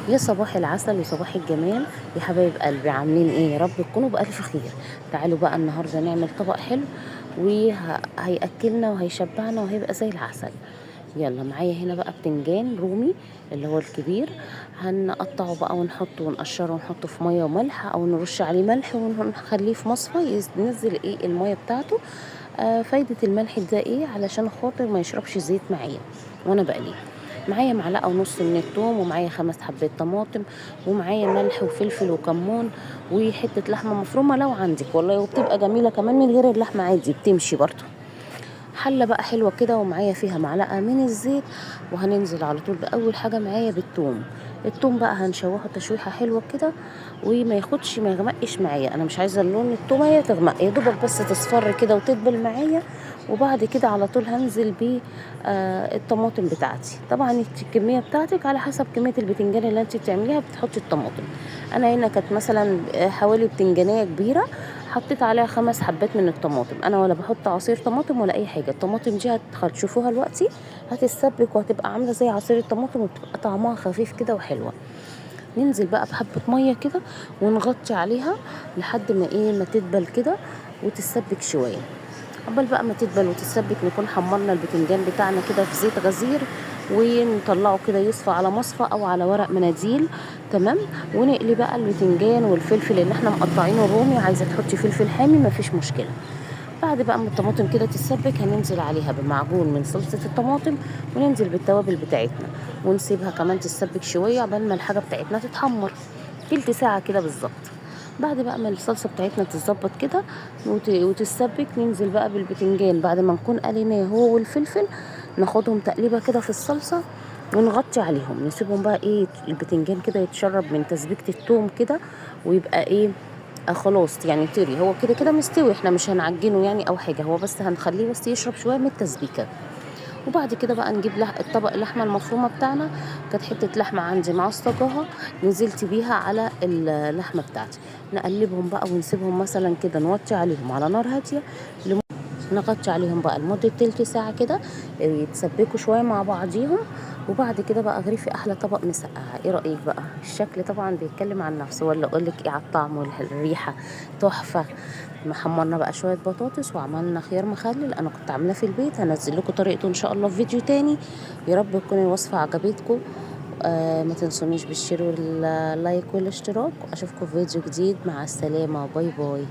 يا صباح العسل وصباح الجمال يا حبايب قلبي، عاملين ايه؟ يا رب تكونوا بألف خير. تعالوا بقى النهارده نعمل طبق حلو وهيأكلنا وهيشبعنا وهيبقى زي العسل. يلا معايا هنا بقى بتنجان رومي اللي هو الكبير. هنقطعه بقى ونحطه ونقشره ونحطه في ميه وملح او نرش عليه ملح ونخليه في مصفى ينزل ايه الميه بتاعته. فايدة الملح ده ايه؟ علشان خاطر ما يشربش زيت معايا وانا بقليه. معايا معلقه ونص من الثوم، ومعايا 5 حبات طماطم، ومعايا ملح وفلفل وكمون، وحته لحمه مفرومه لو عندك والله، وبتبقى جميله كمان من غير اللحمه عادي بتمشي برضه. حله بقى حلوه كده ومعايا فيها معلقه من الزيت، وهننزل على طول باول حاجه معايا بالثوم. الثوم بقى هنشوحه تشويحه حلوه كده، وما ياخدش ما يغمقش معايا، انا مش عايزه اللون التوميه تغمق، يا دوبك بس تصفر كده وتدبل معايا. وبعد كده على طول هنزل ب الطماطم بتاعتي. طبعا الكميه بتاعتك على حسب كميه البتنجان اللي انت بتعمليها بتحطي الطماطم. انا هنا كانت مثلا حوالي بتنجانيه كبيره، حطيت عليها 5 حبات من الطماطم. انا ولا بحط عصير طماطم ولا اي حاجه، الطماطم دي هتشوفوها دلوقتي هتتسبك وهتبقى عامله زي عصير الطماطم وبتبقى طعمها خفيف كده وحلوه. ننزل بقى بحبه ميه كده ونغطي عليها لحد ما ما تدبل كده وتتسبك شويه. عقبال بقى ما تدبل وتتسبك نكون حمرنا البتنجان بتاعنا كده في زيت غزير، ونطلعه كده يصفى على مصفى او على ورق مناديل. تمام. ونقلي بقى البتنجان والفلفل اللي احنا مقطعينه رومي، عايزه تحطي فلفل حامي مفيش مشكله. بعد بقى ما الطماطم كده تتسبك هننزل عليها بمعجون من صلصه الطماطم، وننزل بالتوابل بتاعتنا، ونسيبها كمان تتسبك شويه عقبال ما الحاجه بتاعتنا تتحمر، تلت ساعه كده بالظبط. بعد بقى ما الصلصه بتاعتنا تتظبط كده وتتسبك، ننزل بقى بالبتنجان بعد ما نكون قليناه هو والفلفل، ناخدهم تقليبه كده في الصلصه ونغطي عليهم، نسيبهم بقى البتنجان كده يتشرب من تسبيكه التوم كده، ويبقى خلاص يعني طري، هو كده كده مستوي، احنا مش هنعجنه يعني او حاجه، هو بس هنخليه بس يشرب شويه من التسبيكه. وبعد كده بقى نجيب الطبق اللحمه المفرومه بتاعنا. كانت حته لحمه عندي معصجاها، نزلت بيها على اللحمه بتاعتي. نقلبهم بقى ونسيبهم مثلا كده، نوطي عليهم على نار هاديه، نغطي عليهم بقى لمدة تلت ساعة كده يتسبكوا شوية مع بعضيهم. وبعد كده بقى اغرفي احلى طبق مسقعة. ايه رأيك بقى؟ الشكل طبعا بيتكلم عن نفسه، ولا اقولك ايه على الطعم والريحة؟ تحفة. محمرنا بقى شوية بطاطس وعملنا خيار مخلل، انا كنت عاملاه في البيت، هنزل لكم طريقته ان شاء الله في فيديو تاني. يا رب تكون الوصفة عجبتكم. ما تنسونيش بالشير واللايك والاشتراك، واشوفكم في فيديو جديد. مع السلامة، باي باي.